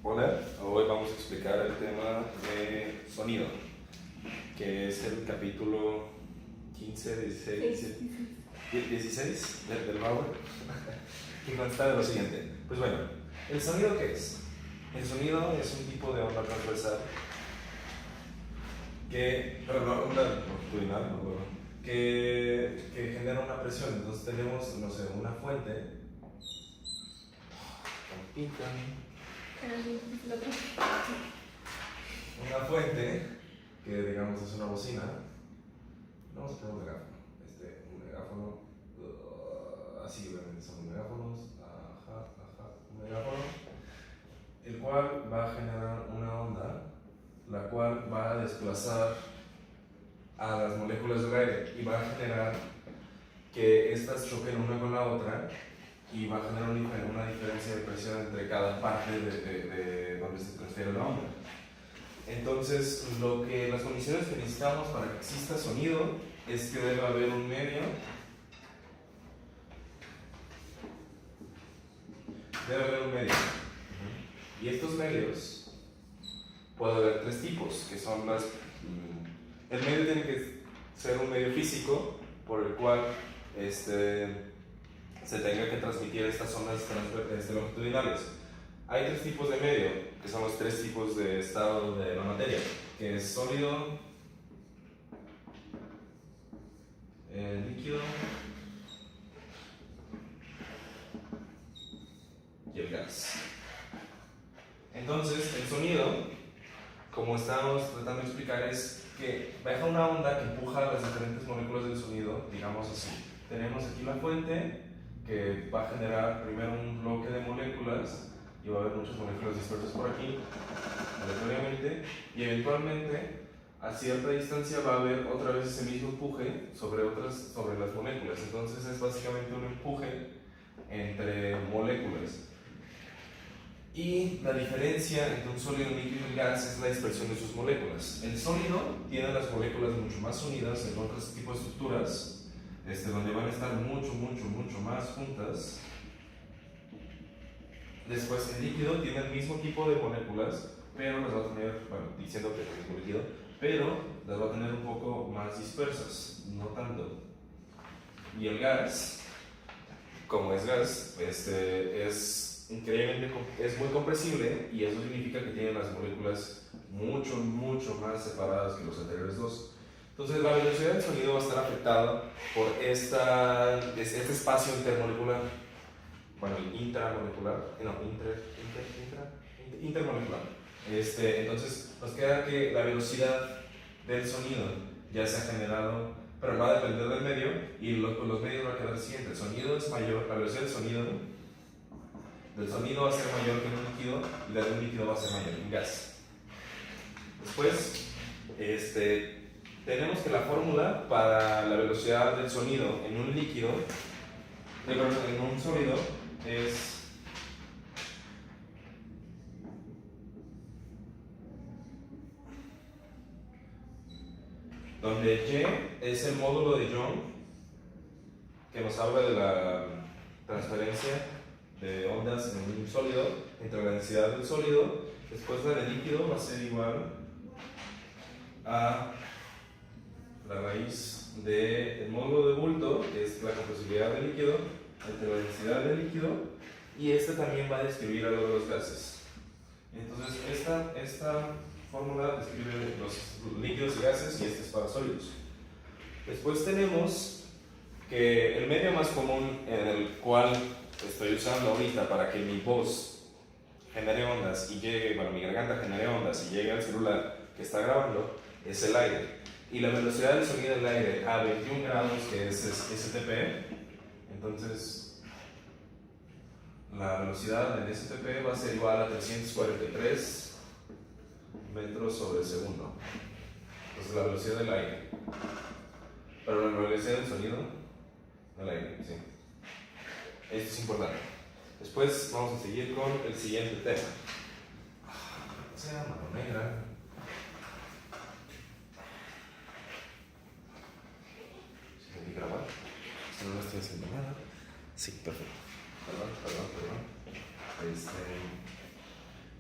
Hola, hoy vamos a explicar el tema de sonido, que es el capítulo 15, 16, 16 del Bauer, que consta de lo siguiente. Pues bueno, ¿el sonido qué es? El sonido es un tipo de onda transversal onda longitudinal, que genera una presión. Entonces tenemos, no sé, una fuente. Una fuente que digamos es una bocina. Vamos a poner un megáfono. Un megáfono. Así obviamente son megáfonos. Un megáfono. El cual va a generar una onda, la cual va a desplazar a las moléculas del aire y va a generar que estas choquen una con la otra y va a generar una diferencia de presión entre cada parte de donde se transfiere la onda. Entonces, las condiciones que necesitamos para que exista sonido es que debe haber un medio. Y estos medios puede haber tres tipos, que son el medio tiene que ser un medio físico por el cual se tenga que transmitir estas ondas longitudinales. Hay tres tipos de medio, que son los tres tipos de estado de la materia, que es sólido, líquido y el gas. Entonces, el sonido, como estábamos tratando de explicar, es que baja una onda que empuja a las diferentes moléculas del sonido, digamos así. Tenemos aquí la fuente, que va a generar primero un bloque de moléculas, y va a haber muchas moléculas dispersas por aquí, aleatoriamente, y eventualmente, a cierta distancia, va a haber otra vez ese mismo empuje sobre las moléculas. Entonces es básicamente un empuje entre moléculas. Y la diferencia entre un sólido, un líquido y un gas es la dispersión de sus moléculas. El sólido tiene las moléculas mucho más unidas en otros tipos de estructuras, donde van a estar mucho más juntas. Después, el líquido tiene el mismo tipo de moléculas, pero las va a tener, diciendo que es el mismo líquido, pero las va a tener un poco más dispersas, no tanto. Y el gas, como es gas, es muy compresible, y eso significa que tiene las moléculas mucho más separadas que los anteriores dos. Entonces la velocidad del sonido va a estar afectada por este espacio intermolecular, intermolecular. Entonces nos queda que la velocidad del sonido ya se ha generado, pero va a depender del medio, y los medios van a quedar el siguiente. El sonido es mayor, la velocidad del sonido va a ser mayor que en un líquido, y la de un líquido va a ser mayor en gas. Después, tenemos que la fórmula para la velocidad del sonido en un líquido, en un sólido, es donde Y es el módulo de Young, que nos habla de la transferencia de ondas en un sólido entre la densidad del sólido. Después la del líquido va a ser igual a la raíz del módulo de bulto, que es la compresibilidad del líquido, entre la densidad del líquido, y también va a describir algo de los gases. Entonces esta fórmula describe los líquidos y gases, y es para sólidos. Después tenemos que el medio más común en el cual estoy usando ahorita para que mi voz genere ondas y mi garganta genere ondas y llegue al celular que está grabando, es el aire. Y la velocidad del sonido del aire a 21 grados, que es STP, entonces la velocidad en STP va a ser igual a 343 metros sobre segundo. Entonces la velocidad del aire. Pero la velocidad del sonido del aire, sí. Esto es importante. Después vamos a seguir con el siguiente tema. Mano negra. ¿Sí grabar? Si no lo estoy haciendo nada. Sí, perfecto. Perdón.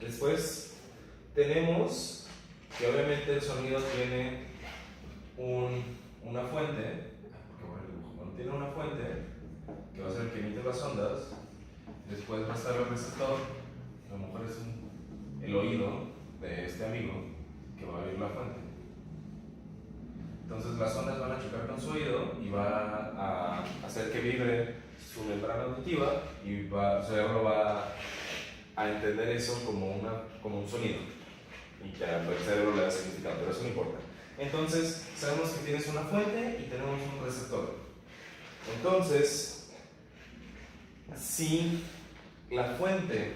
Después tenemos que obviamente el sonido tiene una fuente, bueno, tiene una fuente que va a ser el que emite las ondas. Después va a estar el receptor, a lo mejor es el oído de este amigo que va a oír la fuente. Entonces las ondas van a chocar con su oído y va a hacer que vibre su membrana auditiva y su cerebro va a entender eso como un sonido y que al cerebro le da significado, pero eso no importa. Entonces sabemos que tienes una fuente y tenemos un receptor. Entonces, si la fuente,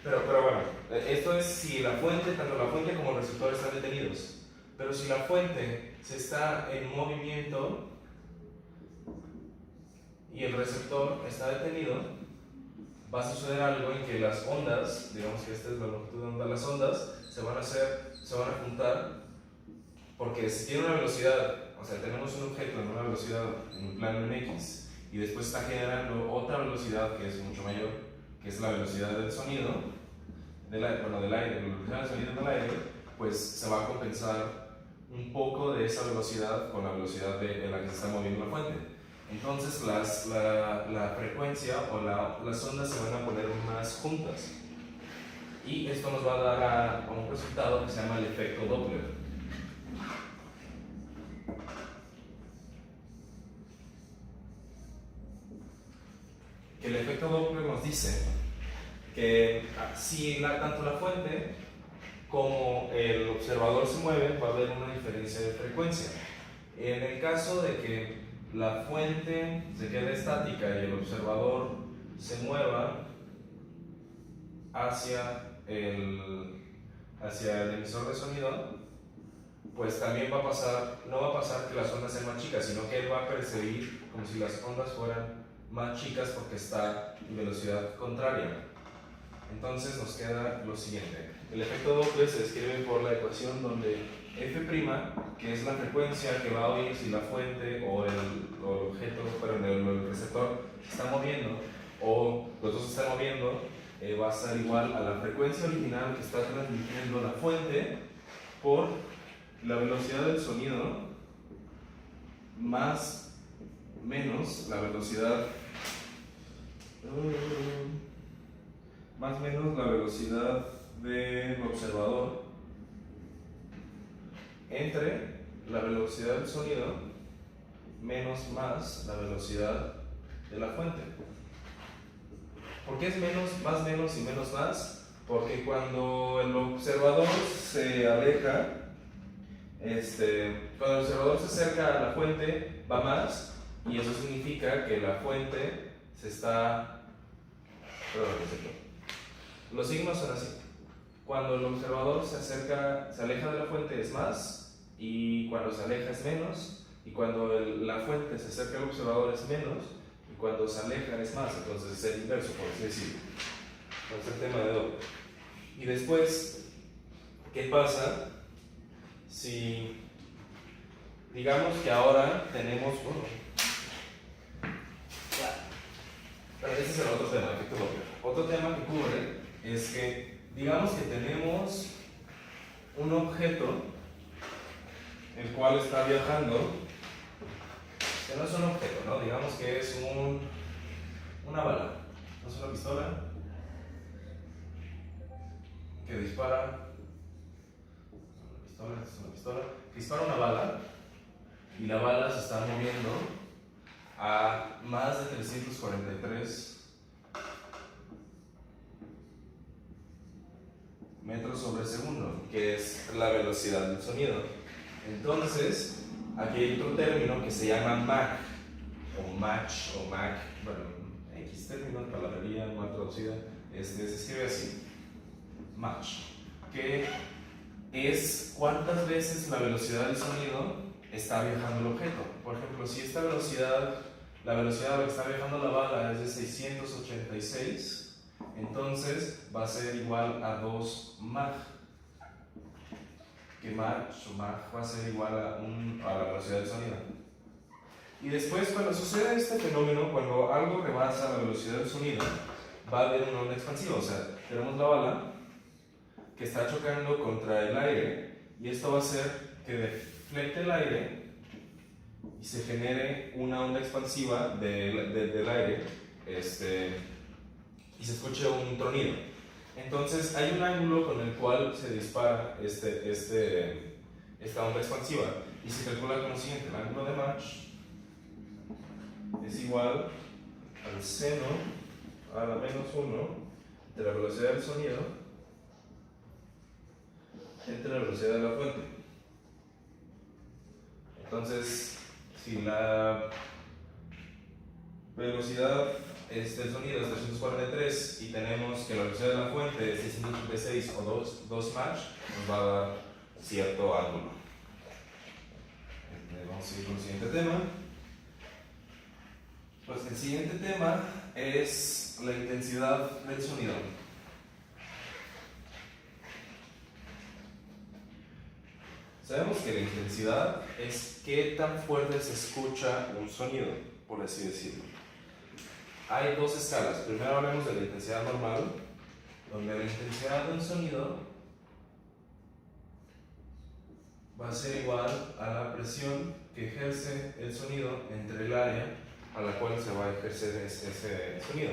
pero bueno, esto es si la fuente, tanto la fuente como el receptor están detenidos, pero si la fuente se está en movimiento y el receptor está detenido, va a suceder algo en que las ondas, digamos que esta es la longitud de onda, las ondas se van a juntar, porque si tiene una velocidad, o sea, tenemos un objeto en una velocidad en un plano en X y después está generando otra velocidad que es mucho mayor, que es la velocidad del sonido, del aire, la velocidad del sonido del aire, pues se va a compensar un poco de esa velocidad con la velocidad en la que se está moviendo la fuente. Entonces la frecuencia o las ondas se van a poner más juntas y esto nos va a dar a un resultado que se llama el efecto Doppler. Que el efecto Doppler nos dice que si tanto la fuente como el observador se mueven, va a haber una diferencia de frecuencia. En el caso de que la fuente se quede estática y el observador se mueva hacia el emisor de sonido, pues también no va a pasar que las ondas sean más chicas, sino que él va a percibir como si las ondas fueran más chicas porque está en velocidad contraria. Entonces nos queda lo siguiente. El efecto Doppler se describe por la ecuación donde f', que es la frecuencia que va a oír si la fuente o el objeto, el receptor se está moviendo o los dos se están moviendo, va a ser igual a la frecuencia original que está transmitiendo la fuente por la velocidad del sonido más menos la velocidad del observador entre la velocidad del sonido menos más la velocidad de la fuente. ¿Por qué es más menos y menos más? Porque cuando el observador se aleja, cuando el observador se acerca a la fuente va más, y eso significa que la fuente se está... Los signos son así. Cuando el observador se aleja de la fuente es más, y cuando se aleja es menos, y cuando la fuente se acerca al observador es menos, y cuando se aleja es más. Entonces es el inverso, por así decirlo. Entonces el tema de Doppler. Y después, ¿qué pasa si, digamos que ahora tenemos pero ese es el otro tema, el efecto Doppler. Otro tema que ocurre es que, digamos que tenemos un objeto el cual está viajando, que no es un objeto, ¿no? Digamos que es una bala, no es una pistola que dispara, que dispara una bala, y la bala se está moviendo a más de 343 metros sobre segundo, que es la velocidad del sonido. Entonces, aquí hay otro término que se llama Mach, o Mach, o Mach, bueno, X término, palabrería mal traducida, se escribe así, Mach, que es cuántas veces la velocidad del sonido está viajando el objeto. Por ejemplo, si esta velocidad, la velocidad a la que está viajando la bala es de 686, entonces va a ser igual a 2 Mach, que Mach va a ser igual a la velocidad del sonido. Y después, cuando sucede este fenómeno, cuando algo rebasa la velocidad del sonido, va a haber una onda expansiva. O sea, tenemos la bala que está chocando contra el aire, y esto va a hacer que deflecte el aire y se genere una onda expansiva del aire, y se escuche un tronido. Entonces hay un ángulo con el cual se dispara esta onda expansiva, y se calcula como siguiente: el ángulo de Mach es igual al seno a la menos 1 de la velocidad del sonido entre la velocidad de la fuente. Entonces, si la velocidad del sonido es 343 y tenemos que la velocidad de la fuente es 686 o 2 Mach, nos va a dar cierto ángulo. Vamos a seguir con el siguiente tema. Pues el siguiente tema es la intensidad del sonido. Sabemos que la intensidad es qué tan fuerte se escucha un sonido, por así decirlo. Hay dos escalas. Primero hablemos de la intensidad normal, donde la intensidad de un sonido va a ser igual a la presión que ejerce el sonido entre el área a la cual se va a ejercer ese sonido.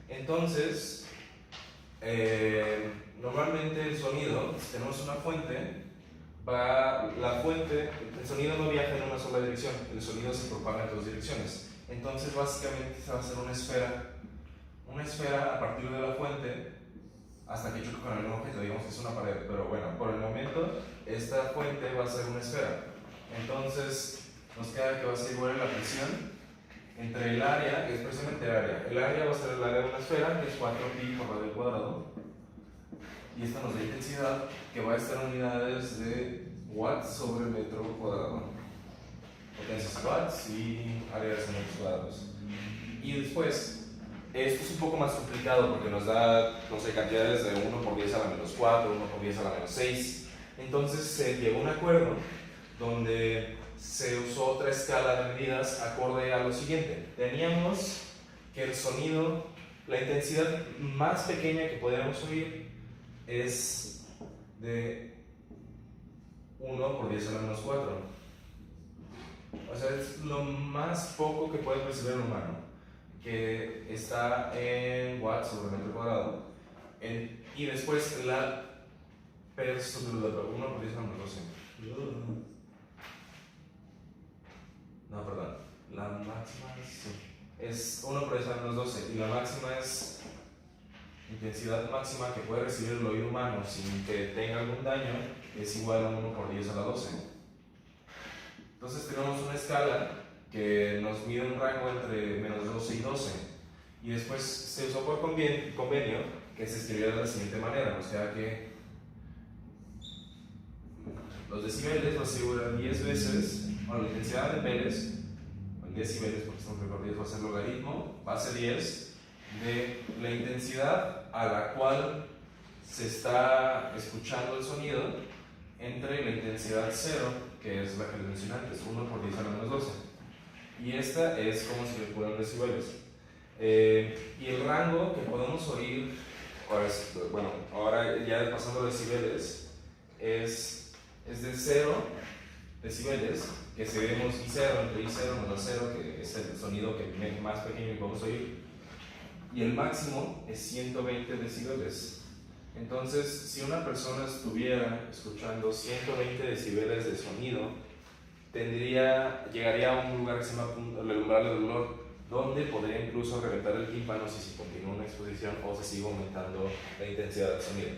Entonces, normalmente el sonido, si tenemos una fuente, el sonido no viaja en una sola dirección, el sonido se propaga en dos direcciones. Entonces, básicamente se va a hacer una esfera a partir de la fuente hasta que choque con algún objeto, digamos que es una pared, pero bueno, por el momento esta fuente va a ser una esfera. Entonces, nos queda que va a ser igual a la presión entre el área, que es precisamente el área. El área va a ser el área de una esfera, que es 4pi por radio al cuadrado. Y esta nos da intensidad, que va a estar en unidades de watts sobre metro cuadrado. Potencias watts y áreas en metros cuadrados. Y después, esto es un poco más complicado porque nos da, no sé, cantidades de 1 por 10 a la menos 4, 1 por 10 a la menos 6. Entonces se llegó a un acuerdo donde se usó otra escala de medidas acorde a lo siguiente. Teníamos que el sonido, la intensidad más pequeña que podríamos oír es de 1 por 10 a la menos 4. O sea, es lo más poco que puede percibir el humano, que está en watts sobre metro cuadrado. Y después la 1 por 10 a la menos 12. No, perdón. La máxima es 1 por 10 a la menos 12. Y la máxima es intensidad máxima que puede recibir el oído humano sin que tenga algún daño, es igual a 1 por 10 a la 12. Entonces tenemos una escala que nos mide un rango entre menos 12 y 12. Y después se usó por convenio que se escribiera de la siguiente manera. O sea que los decibeles va a ser 10 veces, bueno, la intensidad de decibelios, en decibeles porque estamos recorridos, va a ser logaritmo, base 10 de la intensidad a la cual se está escuchando el sonido entre la intensidad 0, que es la que les mencioné antes, 1 por 10 a la menos 12. Y esta es como se calculan los decibeles. Y el rango que podemos oír, ahora ya pasando a decibeles, es de 0 decibeles, que si vemos I0 entre I0 menos 0, que es el sonido más pequeño que podemos oír, y el máximo es 120 decibeles. Entonces, si una persona estuviera escuchando 120 decibeles de sonido, llegaría a un lugar que se llama el umbral del dolor, donde podría incluso reventar el tímpano si se continúa una exposición o se sigue aumentando la intensidad del sonido.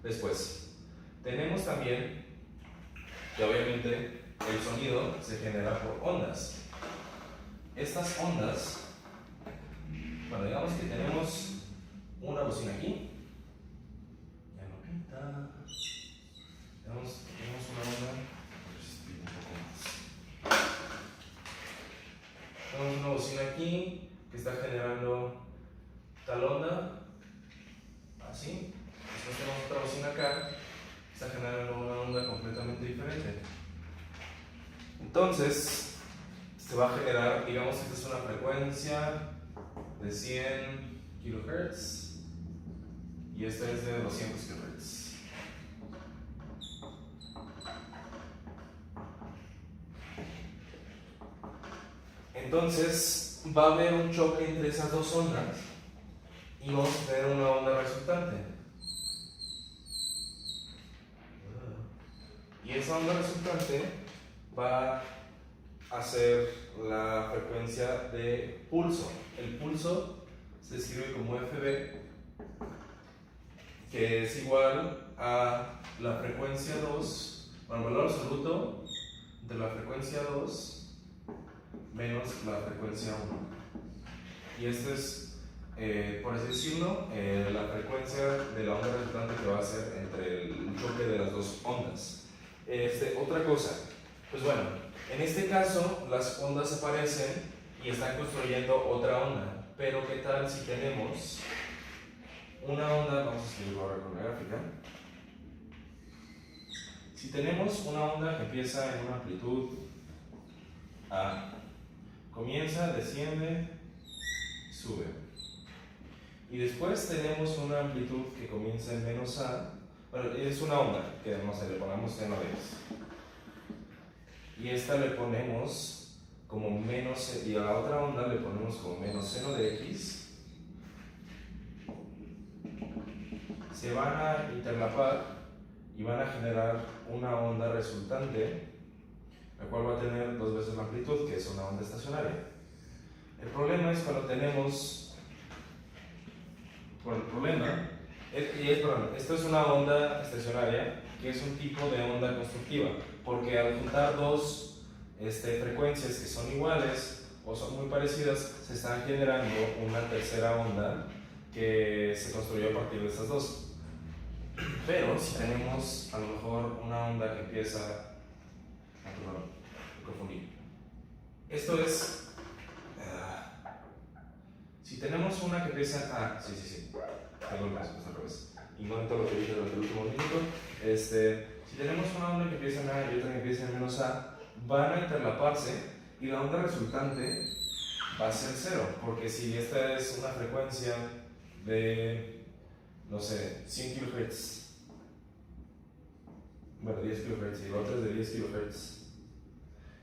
Después, tenemos también que obviamente el sonido se genera por ondas. Estas ondas, bueno, digamos que tenemos una bocina aquí, ya no pinta, tenemos una onda, tenemos una bocina aquí que está generando tal onda, así. Después tenemos otra bocina acá que está generando una onda completamente diferente. Entonces, se va a generar, digamos que esta es una frecuencia de 100 kHz y esta es de 200 kHz. Entonces va a haber un choque entre esas dos ondas y vamos a tener una onda resultante. Y esa onda resultante va a ser la frecuencia de pulso. El pulso se escribe como FB, que es igual a la frecuencia 2, bueno, el valor absoluto de la frecuencia 2 menos la frecuencia 1. Y esto es, por así decirlo, la frecuencia de la onda resultante que va a ser entre el choque de las dos ondas. Otra cosa, pues bueno, en este caso las ondas se parecen y están construyendo otra onda, pero ¿qué tal si tenemos una onda? Vamos a escribirlo ahora con la gráfica. Si tenemos una onda que empieza en una amplitud A, comienza, desciende, sube, y después tenemos una amplitud que comienza en menos A, bueno, es una onda que no sé, le ponemos seno de x, y esta le ponemos como menos, y a la otra onda le ponemos como menos seno de x. Se van a interlapar y van a generar una onda resultante, la cual va a tener dos veces la amplitud, que es una onda estacionaria. El problema es cuando tenemos, bueno, el problema esto es una onda estacionaria, que es un tipo de onda constructiva, porque al juntar dos frecuencias que son iguales o son muy parecidas, se están generando una tercera onda que se construyó a partir de estas dos. Pero si tenemos a lo mejor una onda que empieza, perdón, me confundí. Esto es, si tenemos una que empieza, tengo la respuesta al revés. Ignoro lo que dije durante el último minuto. Si tenemos una onda que empieza en A y otra que empieza en menos A, van a interlaparse y la onda resultante va a ser cero, porque si esta es una frecuencia de, no sé, 100 kHz, bueno, 10 kHz, y la otra es de 10 kHz,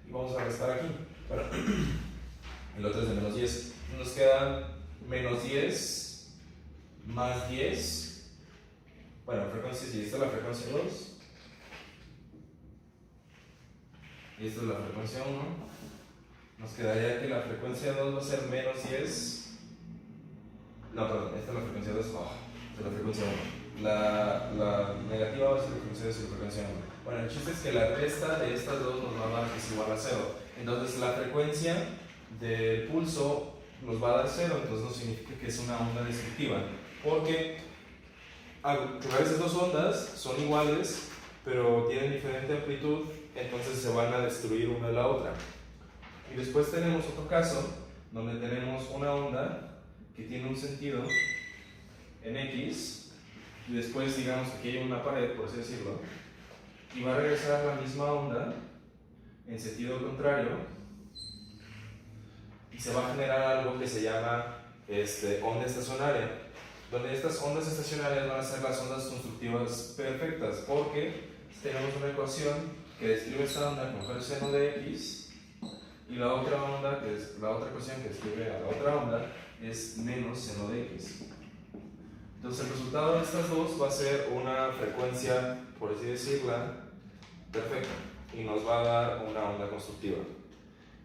y vamos a restar aquí, bueno, y la otra es de menos 10, nos quedan menos 10 más 10, bueno, frecuencias, y esta es la frecuencia 2, y esta es la frecuencia 1, nos quedaría que la frecuencia 2 va a ser menos 10, no, perdón, esta es la frecuencia 2, esta es la frecuencia 1, la negativa va a ser la frecuencia 2 y la frecuencia 1. Bueno, el chiste es que la resta de estas dos nos va a dar que es igual a 0, entonces la frecuencia del pulso nos va a dar 0, entonces no significa que es una onda destructiva, porque a veces dos ondas son iguales, pero tienen diferente amplitud, entonces se van a destruir una de la otra. Y después tenemos otro caso, donde tenemos una onda que tiene un sentido en X, y después digamos que aquí hay una pared, por así decirlo, y va a regresar la misma onda en sentido contrario, y se va a generar algo que se llama onda estacionaria, donde estas ondas estacionarias van a ser las ondas constructivas perfectas, porque tenemos una ecuación que describe esta onda como el seno de x, y la otra onda, que es la otra ecuación que describe a la otra onda, es menos seno de x. Entonces el resultado de estas dos va a ser una frecuencia, por así decirla, perfecta, y nos va a dar una onda constructiva.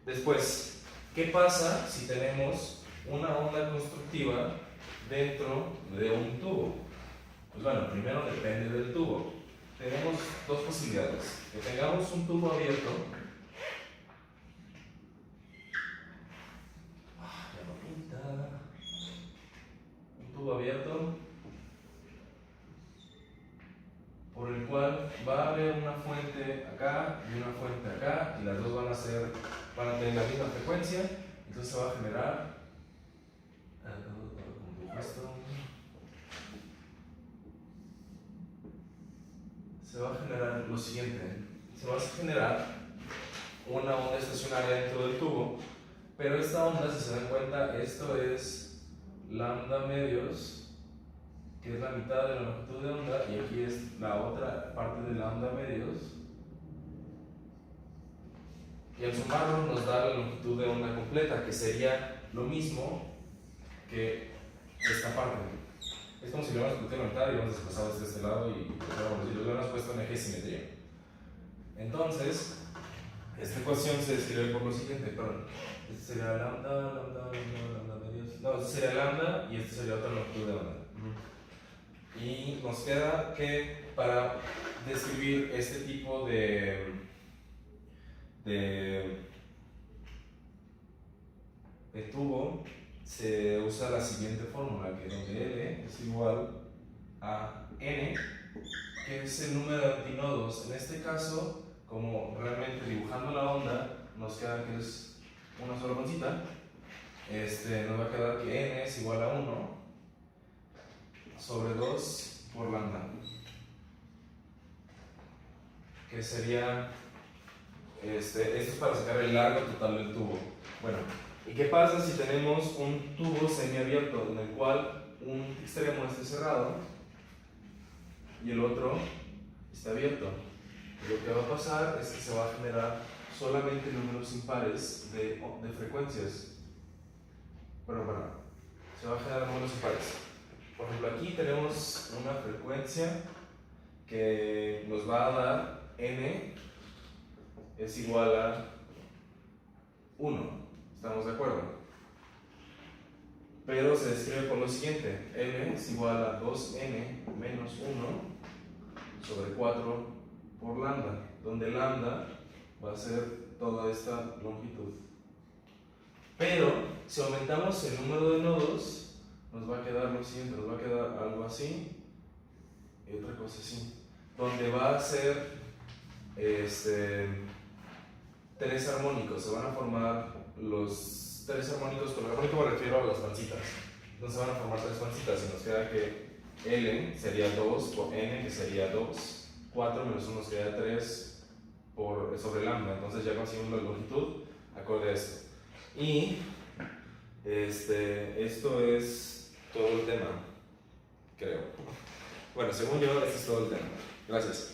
Después, ¿qué pasa si tenemos una onda constructiva dentro de un tubo? Pues bueno, primero depende del tubo. Tenemos dos posibilidades: que tengamos un tubo abierto, por el cual va a haber una fuente acá y una fuente acá, y las dos van a tener la misma frecuencia, entonces se va a generar lo siguiente: se va a generar una onda estacionaria dentro del tubo, pero esta onda, si se dan cuenta, esto es lambda medios, que es la mitad de la longitud de onda, y aquí es la otra parte de lambda medios, Y al sumarlo nos da la longitud de onda completa, que sería lo mismo que esta parte. Es como si lo hubiéramos partido a la mitad y hubiéramos desplazado desde este lado y lo hubiéramos puesto en eje de simetría. Entonces, esta ecuación se describe por lo siguiente, perdón. Este sería lambda medios. No, este sería lambda y este sería otra longitud de onda. Y nos queda que para describir este tipo de tubo se usa la siguiente fórmula, que donde L es igual a N, que es el número de antinodos. En este caso, como realmente dibujando la onda nos queda que es una sola pancita, nos va a quedar que N es igual a 1 sobre 2 por lambda, que sería esto es para sacar el largo total del tubo. Bueno, ¿y qué pasa si tenemos un tubo semiabierto en el cual un extremo esté cerrado y el otro está abierto? Lo que va a pasar es que se va a generar solamente números impares de frecuencias. Bueno, se va a generar números impares. Por ejemplo, aquí tenemos una frecuencia que nos va a dar n es igual a 1. ¿Estamos de acuerdo? Pero se describe por lo siguiente: n es igual a 2n menos 1 sobre 4 por lambda, donde lambda va a ser toda esta longitud. Pero si aumentamos el número de nodos, nos va a quedar lo siguiente, nos va a quedar algo así y otra cosa así, donde va a ser tres armónicos. Se van a formar los tres armónicos. Con el armónico me refiero a las pancitas. Entonces van a formar tres pancitas y nos queda que L sería 2 por N, que sería 2. 4 menos 1 nos queda 3 sobre lambda. Entonces ya conseguimos la longitud acorde a esto. Y esto es todo el tema, creo. Bueno, según yo, este es todo el tema. Gracias.